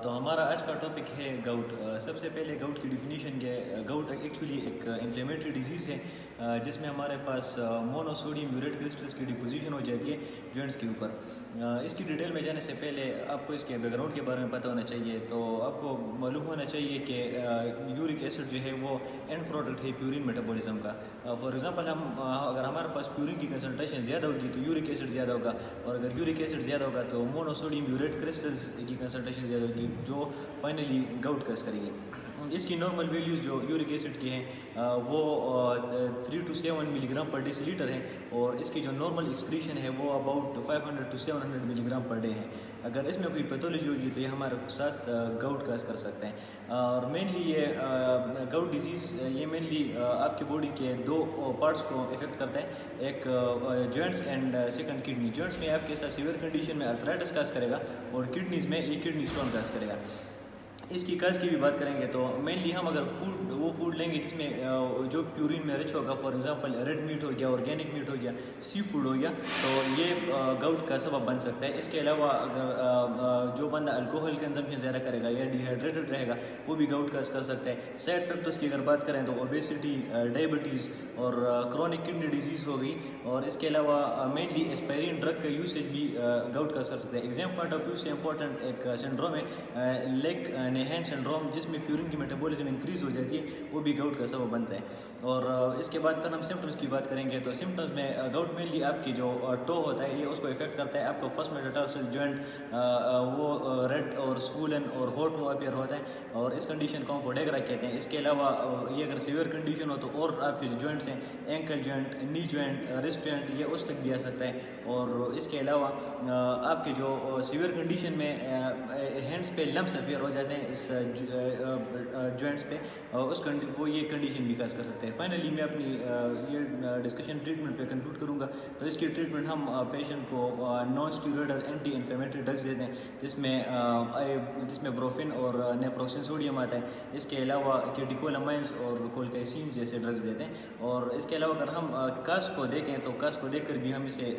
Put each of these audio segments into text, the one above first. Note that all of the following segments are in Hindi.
तो हमारा आज का टॉपिक है गाउट। सबसे पहले गाउट की डिफिनीशन क्या है। गाउट एक्चुअली एक इन्फ्लेमेटरी डिजीज़ है जिसमें हमारे पास मोनोसोडियम यूरेट क्रिस्टल्स की डिपोजिशन हो जाती है जॉइंट्स के ऊपर। इसकी डिटेल में जाने से पहले आपको इसके बैकग्राउंड के बारे में पता होना चाहिए। तो आपको मालूम होना चाहिए कि यूरिक एसिड जो है वो एंड प्रोडक्ट है प्यूरिन मेटाबॉलिज्म का। फॉर एग्जांपल अगर हमारे पास प्यूरिन की कंसनट्रेशन ज़्यादा होगी तो यूरिक एसिड ज़्यादा होगा, और अगर यूरिक एसिड ज़्यादा होगा तो मोनोसोडियम यूरेट क्रिस्टल्स की कंसनट्रेशन ज़्यादा होगी जो फाइनली गाउट कस करेगी। इसकी नॉर्मल वैल्यूज़ जो यूरिक एसिड की हैं वो 3 to 7 मिलीग्राम पर डेसीलीटर है, और इसकी जो नॉर्मल एक्सक्रीशन है वो about 500 to 700 milligram per day है। अगर इसमें कोई पैथोलॉजी होगी तो ये हमारे साथ गाउट कस कर सकते हैं। और मेनली ये गाउट डिजीज़ ये मेनली आपकी बॉडी के दो पार्ट्स को इफेक्ट करता है, एक joints and second kidney. Joints में आपके साथ सीवियर कंडीशन में अर्थराइटिस काज करेगा, और किडनीज़ में ये किडनी स्टोन काज करेगा। इसकी काज की भी बात करेंगे तो मेनली हम अगर वो फूड लेंगे जिसमें जो प्यूरिन में रिच होगा, फॉर एग्जांपल रेड मीट हो गया, ऑर्गेनिक मीट हो गया, सी फूड हो गया, तो ये गाउट का सबब बन सकता है। इसके अलावा अगर जो बंदा अल्कोहल कंजम्पशन ज़्यादा करेगा या डिहाइड्रेटेड रहेगा वो भी गाउट काज कर सकता है। साइड फैक्टर्स की अगर बात करें तो ओबेसिटी, डायबिटीज़ और क्रोनिक किडनी डिजीज़ हो गई, और इसके अलावा मेनली एस्पायरिन ड्रग का यूसेज भी गाउट काज कर सकता है। एग्जाम पॉइंट ऑफ व्यू से इंपॉर्टेंट एक सिंड्रोम है लेग नेहेन सिंड्रोम, जिसमें प्यूरिन की मेटाबॉलिज्म इंक्रीज हो जाती है, वो भी गाउट का सबब बनता है। और इसके बाद फिर हम सिम्टम्स की बात करेंगे तो सिम्टम्स में गाउट मेनली आपकी जो टो होता है ये उसको इफेक्ट करता है। आपका फर्स्ट मेटाटार्सल जॉइंट वो रेड और स्वोलन और हॉट वो अपीयर होता है, और इस कंडीशन को हम पोडेग्रा कहते हैं। इसके अलावा ये अगर सीवियर कंडीशन हो तो और आपके जो जॉइंट्स हैं, ankle joint, knee joint, wrist joint, ये उस तक भी आ सकता है। और इसके अलावा आपके जो सीवियर कंडीशन में हैंड्स पे लम्स अफेयर हो जाते हैं इस जॉइंट्स पे, वो ये कंडीशन भी काज कर सकते हैं। फाइनली मैं अपनी ये डिस्कशन ट्रीटमेंट पे कंक्लूड करूँगा। तो इसकी ट्रीटमेंट हम पेशेंट को non steroidal anti inflammatory drugs देते हैं, जिसमें ब्रोफिन और नेप्रोक्सिन सोडियम आता है। इसके अलावा केटिकोलामाइन्स और कोलकाइसिन जैसे ड्रग्स देते हैं। और इसके अलावा अगर हम कास को देखें तो कास को देखकर भी हम इसे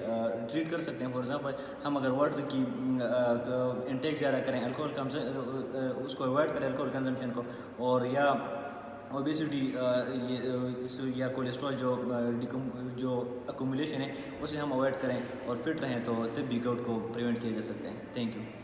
ट्रीट कर सकते हैं। फॉर एग्जांपल हम अगर वाटर की इंटेक ज़्यादा करें, अल्कोहल कम उसको अवॉइड करें अल्कोहल कंजम्पशन को, और या ओबेसिटी या कोलेस्ट्रॉल जो अकुमुलेशन है उसे हम अवॉइड करें और फिट रहें, तो तब भी गाउट को प्रिवेंट किया जा सकता है। Thank you.